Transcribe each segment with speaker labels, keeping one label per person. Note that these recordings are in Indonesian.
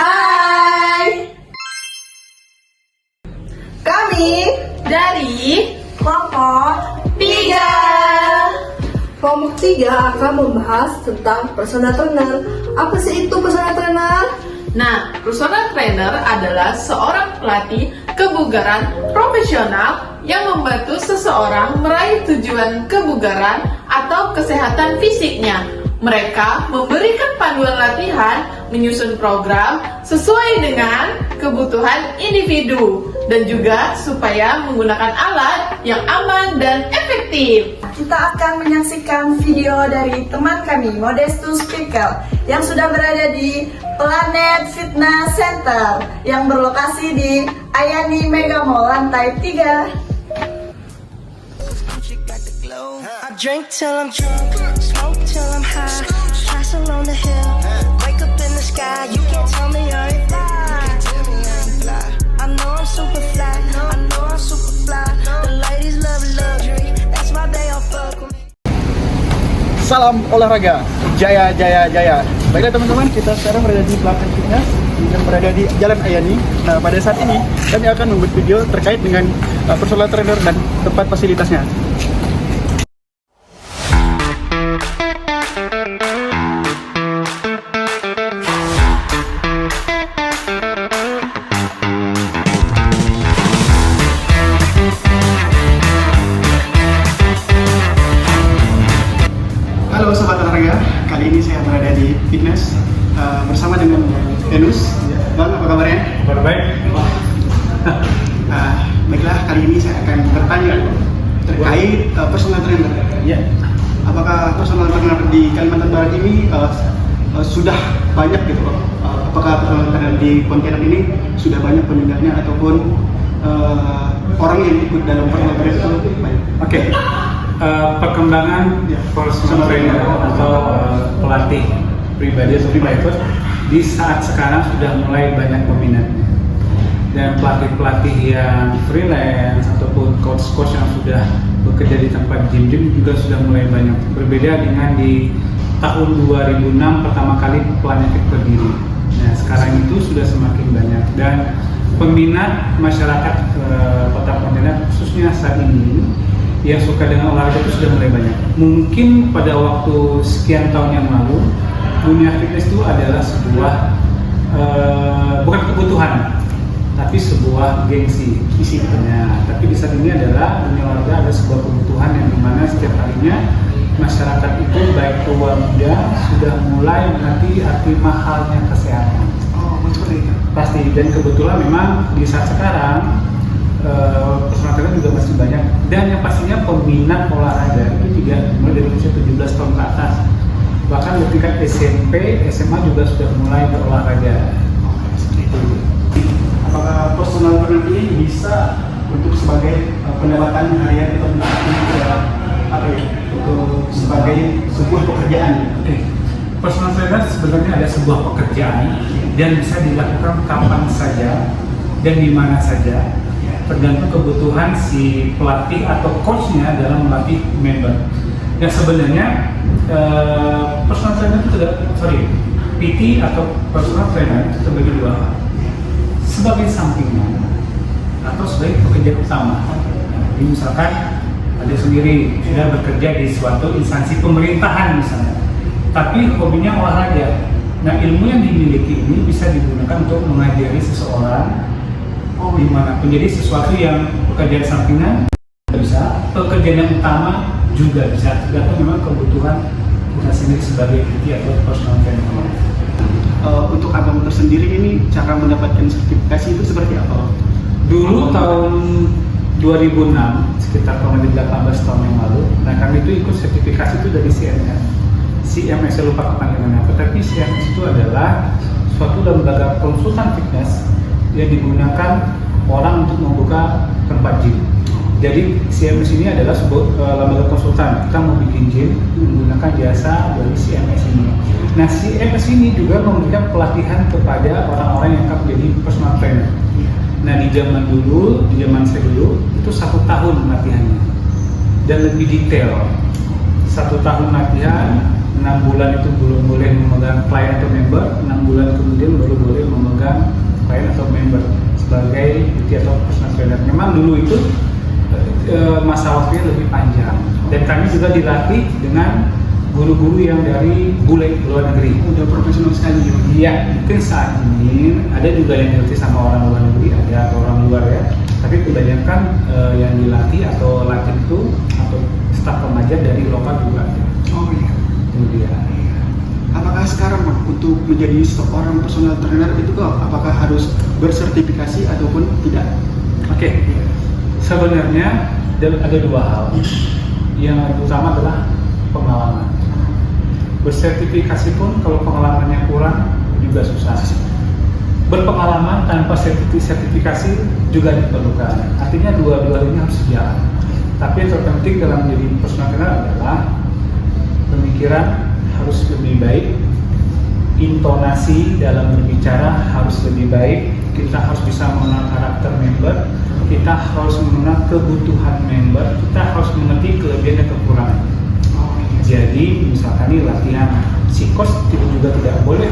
Speaker 1: Hai, kami
Speaker 2: Dari
Speaker 1: kelompok 3. Kelompok 3 akan membahas tentang personal trainer. Apa sih itu personal trainer?
Speaker 2: Nah, personal trainer adalah seorang pelatih kebugaran profesional yang membantu seseorang meraih tujuan kebugaran atau kesehatan fisiknya. Mereka memberikan panduan latihan, menyusun program sesuai dengan kebutuhan individu, dan juga supaya menggunakan alat yang aman dan efektif.
Speaker 3: Kita akan menyaksikan video dari teman kami, Modestus Pickle, yang sudah berada di Planet Fitness Center yang berlokasi di Ayani Mega Mall lantai 3.
Speaker 4: I drink till I'm drunk, smoke till I'm high, castle on the hill, wake up in the sky, you can't tell me I ain't fly. I know I'm super fly, I know I'm super fly, the ladies love luxury, that's why they all fuck with me.
Speaker 5: Salam olahraga, jaya jaya jaya. Baiklah teman-teman, kita sekarang berada di Planet Fitness dan berada di Jalan Ayani. Nah, pada saat ini kami akan membuat video terkait dengan personal trainer dan tempat fasilitasnya. Halo sobat olahraga, kali ini saya berada di fitness bersama dengan Enus. Bang, apa kabarnya?
Speaker 6: Kabar baik.
Speaker 5: Baiklah, kali ini saya akan bertanya terkait personal trainer.
Speaker 6: Iya.
Speaker 5: Apakah personal trainer di Kalimantan Barat ini sudah banyak gitu? Apakah personal trainer di Pontianak ini sudah banyak peminatnya ataupun orang yang ikut dalam personal trainer itu banyak?
Speaker 6: Oke. Perkembangan personal trainer atau pelatih pribadi atau private di saat sekarang sudah mulai banyak peminatnya, dan pelatih-pelatih yang freelance ataupun coach-coach yang sudah bekerja di tempat gym-gym juga sudah mulai banyak. Berbeda dengan di tahun 2006 pertama kali Planet Fit berdiri. Nah, sekarang itu sudah semakin banyak, dan peminat masyarakat Kota Pontianak khususnya saat ini yang suka dengan olahraga itu sudah mulai banyak. Mungkin pada waktu sekian tahun yang lalu, dunia fitness itu adalah sebuah bukan kebutuhan, tapi sebuah gengsi, isinya. Tapi di saat ini adalah dunia olahraga ada sebuah kebutuhan yang dimana setiap harinya masyarakat itu baik tua muda sudah mulai mengerti arti mahalnya kesehatan.
Speaker 5: Oh, seperti itu.
Speaker 6: Pasti, dan kebetulan memang di saat sekarang personal trainer juga masih banyak, dan yang pastinya peminat olahraga itu juga mulai dari usia 17 tahun ke atas, bahkan di tingkat SMP, SMA juga sudah mulai berolahraga.
Speaker 5: Seperti itu. Apakah personal trainer ini bisa untuk sebagai pendapatan harian atau apa ya? Untuk sebagai sebuah pekerjaan?
Speaker 6: Oke. Personal trainer sebenarnya ada sebuah pekerjaan dan bisa dilakukan kapan saja dan di mana saja, tergantung kebutuhan si pelatih atau coachnya dalam melatih member. Dan sebenarnya personal trainer itu PT atau personal trainer itu terbagi dua hal, sebagai sampingan atau sebagai pekerjaan utama. Jadi misalkan ada sendiri sudah bekerja di suatu instansi pemerintahan misalnya, tapi hobinya olahraga. Nah, ilmu yang dimiliki ini bisa digunakan untuk mengajari seseorang dimanapun. Jadi sesuatu yang pekerjaan sampingan bisa, pekerjaan yang utama juga bisa, tergantung memang kebutuhan kita sendiri sebagai PT atau personal trainer.
Speaker 5: Untuk abang tersendiri ini cara mendapatkan sertifikasi itu seperti apa?
Speaker 6: Dulu tahun 2006, sekitar kurang lebih 18 tahun yang lalu, nah kami itu ikut sertifikasi itu dari CMS, saya lupa kepanjangannya apa, tapi CMS itu adalah suatu lembaga konsultan fitness yang digunakan orang untuk membuka tempat gym. Jadi CMS ini adalah sebuah lembaga konsultan. Kita mau bikin gym menggunakan jasa dari CMS ini. Nah, CMS ini juga memberikan pelatihan kepada orang-orang yang akan menjadi personal trainer. Nah, di zaman saya dulu itu 1 tahun latihannya dan lebih detail. 1 tahun latihan, 6 bulan itu belum boleh memegang klien atau member, 6 bulan kemudian baru boleh memegang magang klien atau member sebagai PT atau personal trainer. Memang dulu itu masa waktunya lebih panjang dan kami juga dilatih dengan guru-guru yang dari bule luar negeri.
Speaker 5: Udah profesional sekali ya.
Speaker 6: Iya, mungkin saat ini ada juga yang dilatih sama orang luar negeri, ada atau orang luar ya. Tapi kebanyakan yang dilatih atau latih itu atau staf pengajar dari lokal juga ada.
Speaker 5: Oh iya.
Speaker 6: Itu dia.
Speaker 5: Apakah sekarang Bang, untuk menjadi seorang personal trainer itu apakah harus bersertifikasi ataupun tidak?
Speaker 6: Oke, sebenarnya ada dua hal. Yang utama adalah pengalaman. Bersertifikasi pun kalau pengalamannya kurang juga susah. Berpengalaman tanpa sertifikasi juga diperlukan. Artinya dua-duanya harus sejalan. Tapi yang terpenting dalam menjadi personal trainer adalah pemikiran harus lebih baik, intonasi dalam berbicara harus lebih baik, kita harus bisa mengenal karakter member, kita harus mengenal kebutuhan member, kita harus mengerti kelebihan dan kekurangan. Jadi misalkan ini latihan psikos juga tidak boleh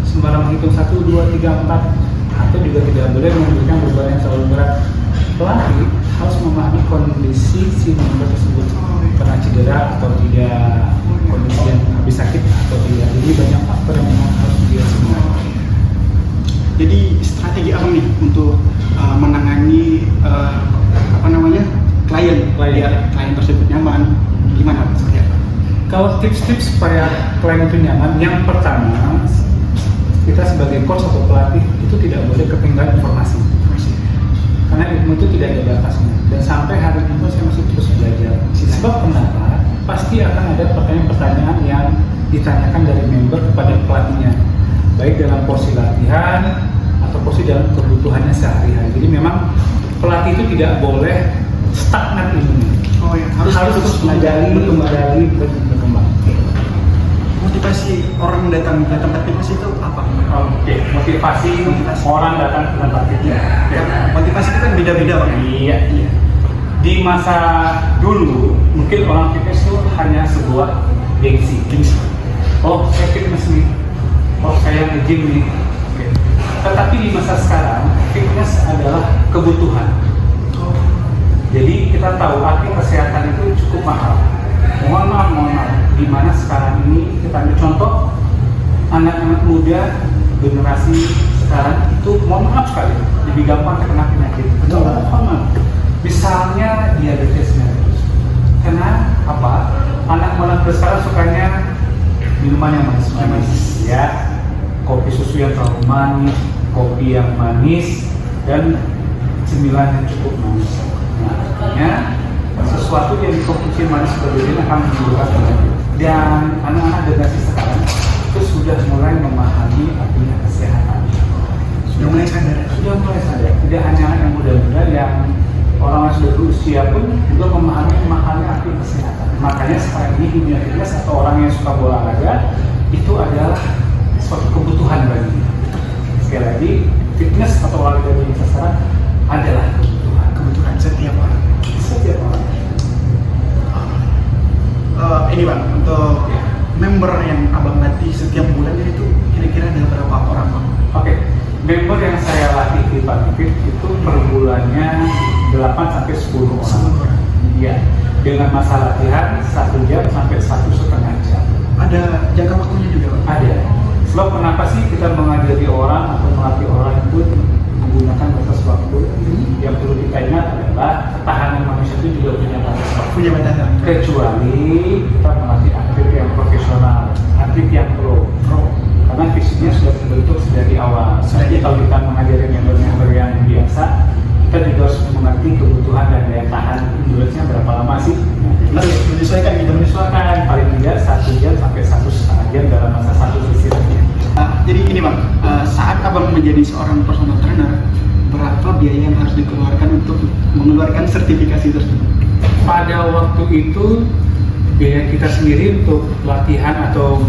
Speaker 6: sembarang menghitung 1, 2, 3, 4 atau juga tidak boleh memberikan beban yang terlalu berat. Pelatih harus memahami kondisi si member tersebut pernah cedera atau tidak, kondisi yang habis sakit atau tidak. Jadi banyak faktor yang memang harus dia semua.
Speaker 5: Jadi strategi apa nih untuk menangani klien biar klien tersebut nyaman, gimana seperti apa?
Speaker 6: Kalau tips-tips supaya klien itu nyaman, yang pertama kita sebagai coach atau pelatih itu tidak boleh ketinggalan informasi. Karena ilmu itu tidak ada batasnya dan sampai hari ini saya masih terus belajar. Sebab kenapa? Pasti akan ada pertanyaan-pertanyaan yang ditanyakan dari member kepada pelatihnya, baik dalam porsi latihan atau porsi dalam kebutuhannya sehari-hari. Jadi memang pelatih itu tidak boleh stagnan ilmunya.
Speaker 5: Oh ya,
Speaker 6: harus terus menggali, berkembang.
Speaker 5: Motivasi orang datang ke tempat fitness itu apa?
Speaker 6: Oke, motivasi orang datang ke tempat fitness.
Speaker 5: Motivasi itu kan beda-beda Bang.
Speaker 6: Iya. Di masa dulu mungkin orang fitness itu hanya sebuah gengsi. Oh, saya fitness nih. Oh, saya nge-gym nih. Oke. Tetapi di masa sekarang fitness adalah kebutuhan. Jadi kita tahu arti kesehatan itu cukup mahal. Mohon maaf, di mana sekarang ini kita ambil contoh anak-anak muda generasi sekarang itu mohon maaf sekali lebih gampang terkena penyakit. Betul. Misalnya diabetes mellitus. Karena apa? Anak-anak sekarang sukanya minuman yang manis-manis, ya. Kopi susu yang terlalu manis, kopi yang manis, dan cemilan yang cukup manis. Nah, artinya sesuatu yang dikonsumsi manis berlebihan akan menimbulkan penyakit. Dan anak-anak generasi sekarang itu sudah mulai memahami artinya kesehatan.
Speaker 5: Sudah mulai sadar.
Speaker 6: Tidak hanya anak yang muda-muda, yang orang yang sudah berusia pun juga memahami arti kesehatan. Makanya sekarang ini dunia fitness atau orang yang suka olahraga itu adalah suatu kebutuhan baginya. Sekali lagi, fitness atau olahraga bagi seseorang adalah kebutuhan
Speaker 5: Setiap orang. Ini Bang, untuk member yang Abang latih setiap bulannya itu kira-kira ada berapa orang Bang?
Speaker 6: Oke, member yang saya latih di Patifit itu per bulannya 8 sampai 10 orang. Iya, dengan masa latihan 1 jam sampai 1,5 jam.
Speaker 5: Ada jangka waktunya juga Bang?
Speaker 6: Ada. Sebab kenapa sih kita mengajari orang atau melatih orang itu menggunakan batas waktu? Yang perlu kita ingat adalah ketahanan manusia itu juga punya batas waktu.
Speaker 5: Punya batasan.
Speaker 6: Kecuali kita melatih atlet yang profesional, atlet yang pro. Karena fisiknya sudah terbentuk dari awal. Jadi kalau kita mengajari member yang biasa, kita juga harus mengerti kebutuhan dan daya tahan endurance-nya berapa lama sih.
Speaker 5: Harus menyesuaikan gitu.
Speaker 6: Menyesuaikan paling tidak 1 jam sampai 1,5 jam dalam masa 1 sesi latihan.
Speaker 5: Jadi ini Bang, saat Abang menjadi seorang personal trainer, berapa biaya yang harus dikeluarkan untuk mengeluarkan sertifikasi tersebut?
Speaker 6: Pada waktu itu biaya kita sendiri untuk latihan atau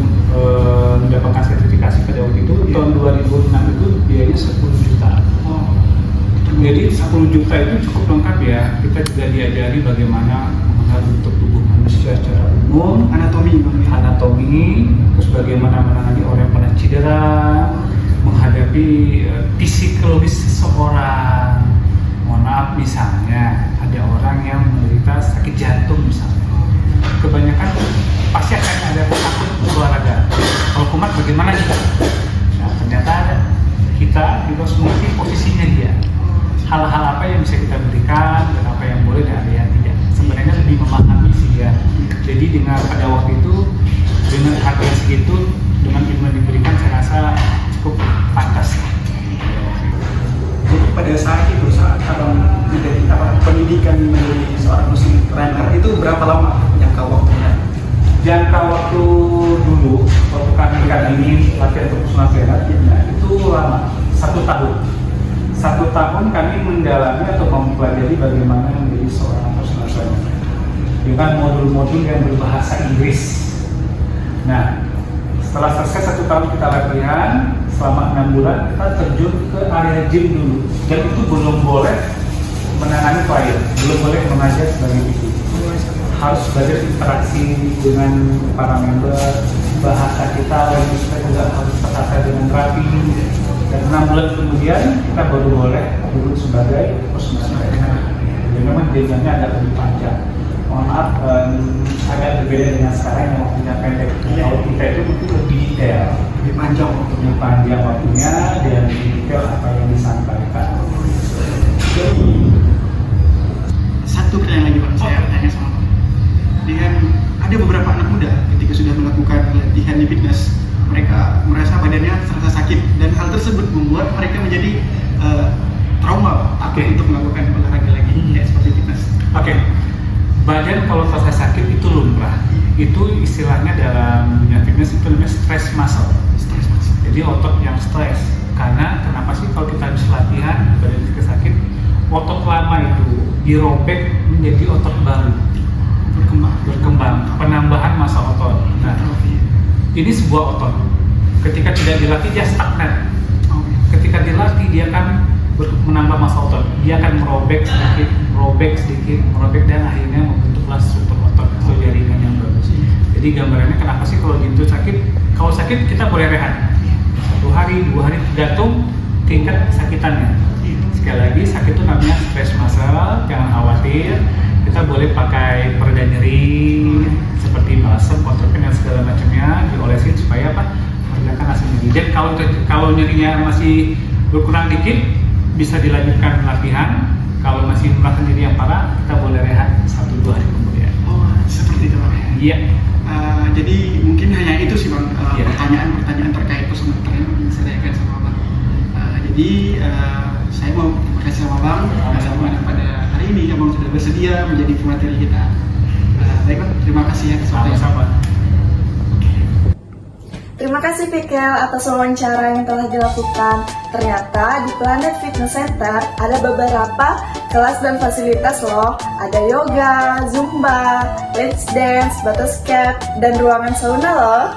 Speaker 6: mendapatkan sertifikasi pada waktu itu tahun 2006 itu biayanya 10 juta. Jadi 10 juta itu cukup lengkap ya. Kita juga diajari bagaimana mengenal bentuk tubuh manusia secara umum, anatomi, terus bagaimana menangani orang yang pernah cedera, menghadapi Jadi dengan pada waktu itu dengan harga segitu, dengan ilmu yang diberikan, saya rasa cukup pantas.
Speaker 5: Jadi pada saat itu saat abang menjadi pendidikan menjadi seorang personal trainer itu berapa lama jangka waktunya?
Speaker 6: Jangka waktu dulu, waktu kami latihan untuk personal trainer, itu lama, 1 tahun. 1 tahun kami mendalami atau mempelajari bagaimana menjadi seorang personal trainer dengan modul-modul yang berbahasa Inggris. Nah, setelah selesai 1 tahun kita latihan, selama 6 bulan kita terjun ke area gym dulu. Dan itu belum boleh menangani klien, belum boleh mengajar sebagai PT. Harus belajar interaksi dengan para member, bahasa kita kita juga harus tertata dengan rapi. Dan 6 bulan kemudian kita baru boleh duduk sebagai personal trainer. Jadi memang jenjangnya agak lebih panjang. Mohon maaf, agak berbeda dengan sekarang yang waktunya pendek. Kalau kita itu mungkin lebih detail, lebih panjang waktunya dan detail apa yang disampaikan.
Speaker 5: Jadi satu pertanyaan lagi Pak, saya tanya sama Pak. Dengan ada beberapa anak muda ketika sudah melakukan latihan di fitness, mereka merasa badannya terasa sakit dan hal tersebut membuat mereka menjadi trauma untuk melakukan olahraga lagi seperti fitness.
Speaker 6: Badan kalau terasa sakit itu lumrah. Itu istilahnya dalam dunia fitness itu namanya stress muscle. Jadi otot yang stres. Karena kenapa sih kalau kita habis latihan badan kita sakit, otot lama itu dirobek menjadi otot baru, berkembang, penambahan massa otot. Nah, ini sebuah otot. Ketika tidak dilatih dia stagnan. Ketika dilatih dia akan menambah massa otot. Dia akan merobek sedikit, dan akhirnya membentuklah struktur otot atau jaringan yang bagus. Jadi gambarannya kenapa sih kalau gitu sakit? Kalau sakit kita boleh rehat 1 hari, 2 hari, tergantung tingkat sakitannya. Sekali lagi sakit itu namanya stress muscle, jangan khawatir. Kita boleh pakai pereda nyeri seperti balsem, kontrapen dan segala macamnya diolesin supaya meredakan rasa nyeri. Dan kalau nyerinya masih berkurang dikit, bisa dilanjutkan latihan. Kalau masih merasa nyeri yang parah, kita boleh rehat 1-2 hari kemudian.
Speaker 5: Oh, seperti itu Pak.
Speaker 6: Iya.
Speaker 5: Jadi mungkin hanya itu sih Bang, pertanyaan terkait personal trainer yang saya tanyakan sama Bang. Jadi saya mau terima kasih sama Bang pada hari ini Abang sudah bersedia menjadi pemateri kita. Baik Bang, terima kasih ya
Speaker 6: Sama-sama.
Speaker 3: Terima kasih Pikel atas wawancara yang telah dilakukan. Ternyata di Planet Fitness Center ada beberapa kelas dan fasilitas loh. Ada yoga, zumba, let's dance, butterscap, dan ruangan sauna loh.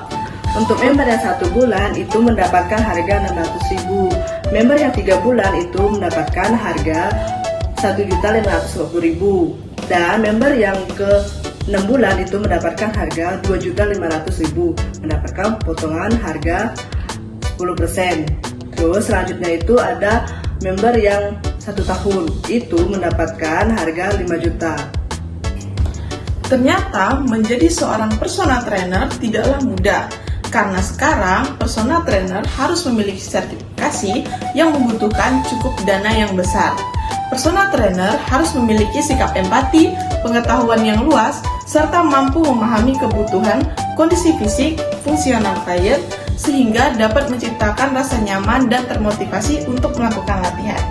Speaker 1: Untuk member yang 1 bulan itu mendapatkan harga 600.000. Member yang 3 bulan itu mendapatkan harga 1.550.000. Dan member yang ke 6 bulan itu mendapatkan harga 2.500.000, mendapatkan potongan harga 10%. Terus selanjutnya itu ada member yang 1 tahun itu mendapatkan harga 5 juta.
Speaker 2: Ternyata menjadi seorang personal trainer tidaklah mudah. Karena sekarang personal trainer harus memiliki sertifikasi yang membutuhkan cukup dana yang besar. Personal trainer harus memiliki sikap empati, pengetahuan yang luas, serta mampu memahami kebutuhan, kondisi fisik, fungsional klien, sehingga dapat menciptakan rasa nyaman dan termotivasi untuk melakukan latihan.